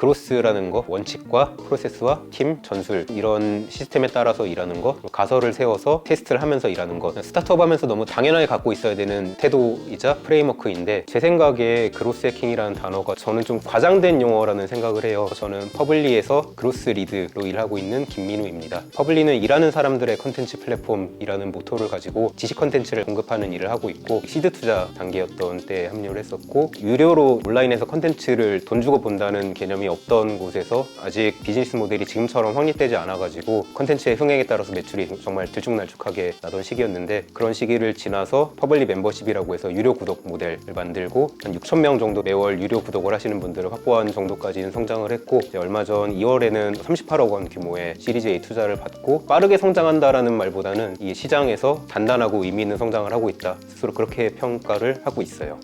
그로스라는 거, 원칙과 프로세스와 팀, 전술 이런 시스템에 따라서 일하는 거, 가설을 세워서 테스트를 하면서 일하는 거, 스타트업 하면서 너무 당연하게 갖고 있어야 되는 태도이자 프레임워크인데, 제 생각에 그로스 해킹이라는 단어가 저는 좀 과장된 용어라는 생각을 해요. 저는 퍼블리에서 그로스 리드로 일하고 있는 김민우입니다. 퍼블리는 일하는 사람들의 컨텐츠 플랫폼이라는 모토를 가지고 지식 컨텐츠를 공급하는 일을 하고 있고, 시드 투자 단계였던 때 합류를 했었고, 유료로 온라인에서 컨텐츠를 돈 주고 본다는 개념이 없던 곳에서 아직 비즈니스 모델이 지금처럼 확립되지 않아가지고 컨텐츠의 흥행에 따라서 매출이 정말 들쭉날쭉하게 나던 시기였는데, 그런 시기를 지나서 퍼블리 멤버십이라고 해서 유료 구독 모델을 만들고 한 6,000명 정도 매월 유료 구독을 하시는 분들을 확보한 정도까지는 성장을 했고, 얼마 전 2월에는 38억 원 규모의 시리즈 A 투자를 받고, 빠르게 성장한다라는 말보다는 이 시장에서 단단하고 의미 있는 성장을 하고 있다, 스스로 그렇게 평가를 하고 있어요.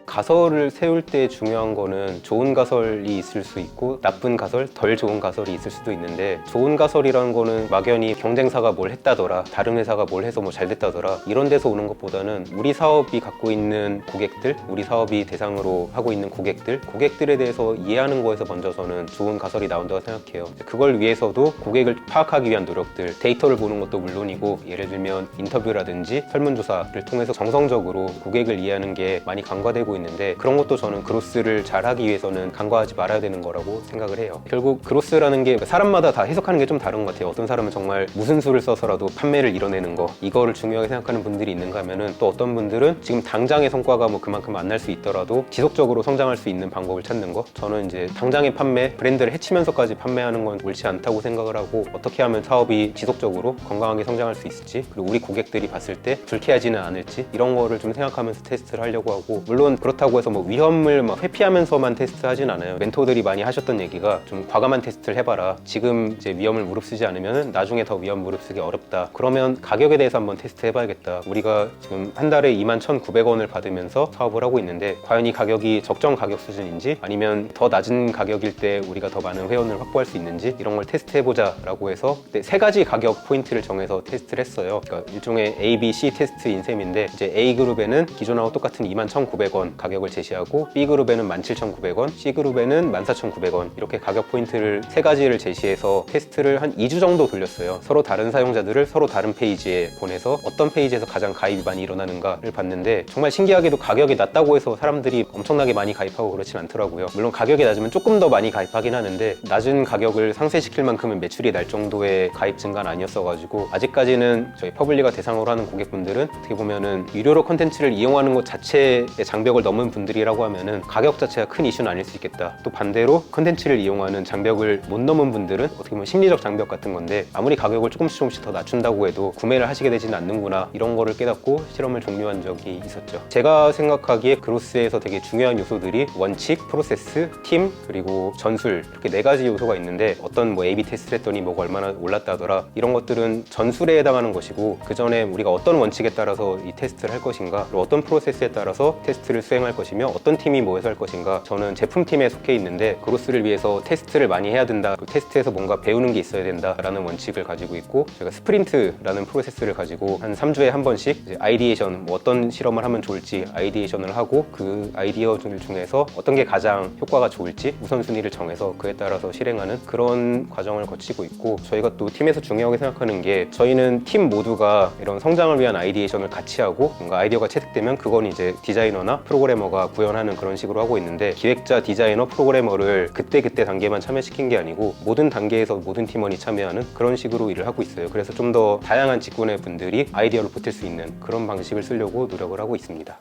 가설을 세울 때 중요한 거는 좋은 가설이 있을 수 있고 나쁜 가설, 덜 좋은 가설이 있을 수도 있는데, 좋은 가설이라는 거는 막연히 경쟁사가 뭘 했다더라, 다른 회사가 뭘 해서 뭐 잘 됐다더라 이런 데서 오는 것보다는 우리 사업이 갖고 있는 고객들, 우리 사업이 대상으로 하고 있는 고객들에 대해서 이해하는 거에서 먼저 저는 좋은 가설이 나온다고 생각해요. 그걸 위해서도 고객을 파악하기 위한 노력들, 데이터를 보는 것도 물론이고, 예를 들면 인터뷰라든지 설문조사를 통해서 정성적으로 고객을 이해하는 게 많이 간과되고 있는데, 그런 것도 저는 그로스를 잘 하기 위해서는 간과하지 말아야 되는 거라고 생각을 해요. 결국 그로스라는 게 사람마다 다 해석하는 게 좀 다른 것 같아요. 어떤 사람은 정말 무슨 수를 써서라도 판매를 이뤄내는 거, 이거를 중요하게 생각하는 분들이 있는가 하면은, 또 어떤 분들은 지금 당장의 성과가 뭐 그만큼 안 날 수 있더라도 지속적으로 성장할 수 있는 방법을 찾는 거. 저는 이제 당장의 판매, 브랜드를 해치면서까지 판매하는 건 옳지 않다고 생각을 하고, 어떻게 하면 사업이 지속적으로 건강하게 성장할 수 있을지, 그리고 우리 고객들이 봤을 때 불쾌하지는 않을지, 이런 거를 좀 생각하면서 테스트를 하려고 하고, 물론 그렇다고 해서 뭐 위험을 막 회피하면서만 테스트하진 않아요. 멘토들이 많이 하셨던 얘기가, 좀 과감한 테스트를 해봐라. 지금 이제 위험을 무릅쓰지 않으면 나중에 더 위험 무릅쓰기 어렵다. 그러면 가격에 대해서 한번 테스트 해봐야겠다. 우리가 지금 한 달에 21,900원을 받으면서 사업을 하고 있는데, 과연 이 가격이 적정 가격 수준인지, 아니면 더 낮은 가격일 때 우리가 더 많은 회원을 확보할 수 있는지, 이런 걸 테스트해보자 라고 해서 세 가지 가격 포인트를 정해서 테스트를 했어요. 그러니까 일종의 A, B, C 테스트인 셈인데, 이제 A그룹에는 기존하고 똑같은 21,900원 가격을 제시하고, B그룹에는 17,900원, C그룹에는 14,900원, 이렇게 가격 포인트를 세 가지를 제시해서 테스트를 한 2주 정도 돌렸어요. 서로 다른 사용자들을 서로 다른 페이지에 보내서 어떤 페이지에서 가장 가입이 많이 일어나는가를 봤는데, 정말 신기하게도 가격이 낮다고 해서 사람들이 엄청나게 많이 가입하고 그렇진 않더라고요. 물론 가격이 낮으면 조금 더 많이 가입하긴 하는데, 낮은 가격을 상쇄시킬 만큼은 매출이 날 정도의 가입 증가는 아니었어가지고, 아직까지는 저희 퍼블리가 대상으로 하는 고객분들은 어떻게 보면은 유료로 콘텐츠를 이용하는 것 자체의 장벽을 넘은 분들이라고 하면은 가격 자체가 큰 이슈는 아닐 수 있겠다. 또 반대로 컨텐츠를 이용하는 장벽을 못 넘은 분들은 어떻게 보면 심리적 장벽 같은 건데, 아무리 가격을 조금씩 더 낮춘다고 해도 구매를 하시게 되지는 않는구나, 이런 거를 깨닫고 실험을 종료한 적이 있었죠. 제가 생각하기에 그로스에서 되게 중요한 요소들이 원칙, 프로세스, 팀, 그리고 전술, 이렇게 네 가지 요소가 있는데, 어떤 뭐 A/B 테스트를 했더니 뭐가 얼마나 올랐다더라, 이런 것들은 전술에 해당하는 것이고, 그 전에 우리가 어떤 원칙에 따라서 이 테스트를 할 것인가, 그리고 어떤 프로세스에 따라서 테스트를 수행할 것이며, 어떤 팀이 모여서 할 것인가. 저는 제품팀에 속해 있는데 그로스를 위해서 테스트를 많이 해야 된다, 그 테스트에서 뭔가 배우는 게 있어야 된다 라는 원칙을 가지고 있고, 제가 스프린트라는 프로세스를 가지고 한 3주에 한 번씩 이제 아이디에이션, 뭐 어떤 실험을 하면 좋을지 아이디에이션을 하고, 그 아이디어들 중에서 어떤 게 가장 효과가 좋을지 우선순위를 정해서 그에 따라서 실행하는 그런 과정을 거치고 있고, 저희가 또 팀에서 중요하게 생각하는 게, 저희는 팀 모두가 이런 성장을 위한 아이디에이션을 같이 하고, 뭔가 아이디어가 채택되면 그건 이제 디자이너나 프로그래머가 구현하는 그런 식으로 하고 있는데, 기획자, 디자이너, 프로그래머를 그때 단계만 참여시킨 게 아니고 모든 단계에서 모든 팀원이 참여하는 그런 식으로 일을 하고 있어요. 그래서 좀 더 다양한 직군의 분들이 아이디어를 보탤 수 있는 그런 방식을 쓰려고 노력을 하고 있습니다.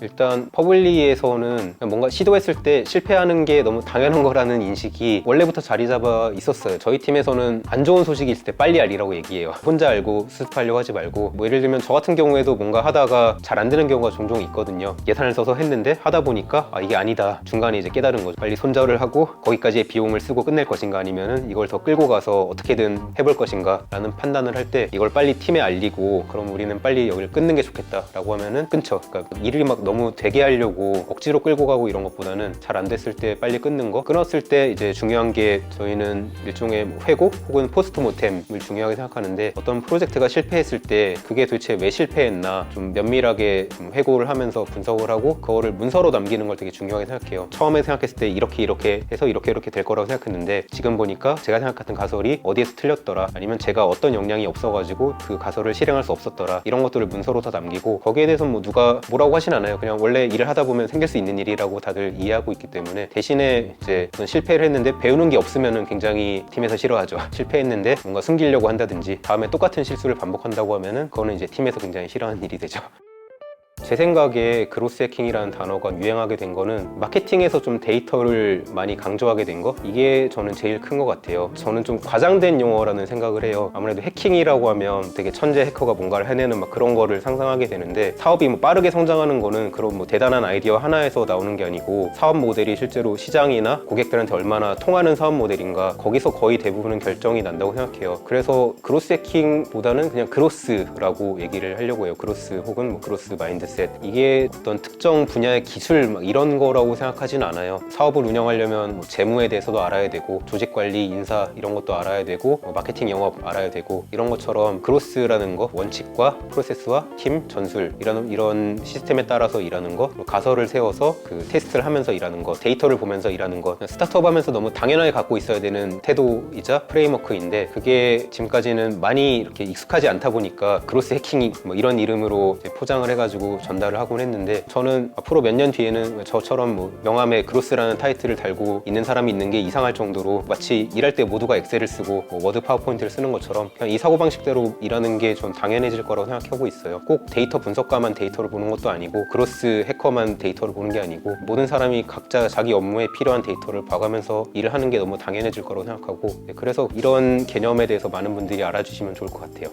일단 퍼블리에서는 뭔가 시도했을 때 실패하는 게 너무 당연한 거라는 인식이 원래부터 자리 잡아 있었어요. 저희 팀에서는 안 좋은 소식이 있을 때 빨리 알리라고 얘기해요. 혼자 알고 수습하려고 하지 말고, 뭐 예를 들면 저 같은 경우에도 뭔가 하다가 잘 안 되는 경우가 종종 있거든요. 예산을 써서 했는데 하다 보니까 이게 아니다, 중간에 이제 깨달은 거죠. 빨리 손절을 하고 거기까지의 비용을 쓰고 끝낼 것인가, 아니면은 이걸 더 끌고 가서 어떻게든 해볼 것인가 라는 판단을 할 때, 이걸 빨리 팀에 알리고 그럼 우리는 빨리 여기를 끊는 게 좋겠다 라고 하면은 끊죠. 그러니까 일이 막 너무 되게 하려고 억지로 끌고 가고 이런 것보다는 잘 안 됐을 때 빨리 끊는 거. 끊었을 때 이제 중요한 게 저희는 일종의 뭐 회고 혹은 포스트 모템을 중요하게 생각하는데, 어떤 프로젝트가 실패했을 때 그게 도대체 왜 실패했나 좀 면밀하게 좀 회고를 하면서 분석을 하고 그거를 문서로 남기는 걸 되게 중요하게 생각해요. 처음에 생각했을 때 이렇게 해서 이렇게 될 거라고 생각했는데 지금 보니까 제가 생각했던 가설이 어디에서 틀렸더라, 아니면 제가 어떤 역량이 없어가지고 그 가설을 실행할 수 없었더라, 이런 것들을 문서로 다 남기고, 거기에 대해서 뭐 누가 뭐라고 하진 않아요. 그냥 원래 일을 하다 보면 생길 수 있는 일이라고 다들 이해하고 있기 때문에, 대신에 이제 어떤 실패를 했는데 배우는 게 없으면은 굉장히 팀에서 싫어하죠. 실패했는데 뭔가 숨기려고 한다든지 다음에 똑같은 실수를 반복한다고 하면은 그거는 이제 팀에서 굉장히 싫어하는 일이 되죠. 제 생각에 그로스 해킹이라는 단어가 유행하게 된 거는 마케팅에서 좀 데이터를 많이 강조하게 된 거, 이게 저는 제일 큰 것 같아요. 저는 좀 과장된 용어라는 생각을 해요. 아무래도 해킹이라고 하면 되게 천재 해커가 뭔가를 해내는 막 그런 거를 상상하게 되는데, 사업이 뭐 빠르게 성장하는 거는 그런 뭐 대단한 아이디어 하나에서 나오는 게 아니고, 사업 모델이 실제로 시장이나 고객들한테 얼마나 통하는 사업 모델인가, 거기서 거의 대부분은 결정이 난다고 생각해요. 그래서 그로스 해킹보다는 그냥 그로스라고 얘기를 하려고 해요. 그로스 혹은 뭐 그로스 마인드. 이게 어떤 특정 분야의 기술 막 이런 거라고 생각하진 않아요. 사업을 운영하려면 뭐 재무에 대해서도 알아야 되고, 조직 관리, 인사 이런 것도 알아야 되고, 마케팅 영업 알아야 되고, 이런 것처럼 그로스라는 거, 원칙과 프로세스와 팀, 전술 이런 시스템에 따라서 일하는 거, 가설을 세워서 그 테스트를 하면서 일하는 거, 데이터를 보면서 일하는 거, 스타트업 하면서 너무 당연하게 갖고 있어야 되는 태도이자 프레임워크인데, 그게 지금까지는 많이 이렇게 익숙하지 않다 보니까 그로스 해킹이 뭐 이런 이름으로 포장을 해가지고 전달을 하곤 했는데, 저는 앞으로 몇 년 뒤에는 저처럼 뭐 명함에 그로스라는 타이틀을 달고 있는 사람이 있는 게 이상할 정도로, 마치 일할 때 모두가 엑셀을 쓰고 뭐 워드 파워포인트를 쓰는 것처럼 그냥 이 사고방식대로 일하는 게 전 당연해질 거라고 생각하고 있어요. 꼭 데이터 분석가만 데이터를 보는 것도 아니고, 그로스 해커만 데이터를 보는 게 아니고, 모든 사람이 각자 자기 업무에 필요한 데이터를 봐가면서 일을 하는 게 너무 당연해질 거라고 생각하고, 그래서 이런 개념에 대해서 많은 분들이 알아주시면 좋을 것 같아요.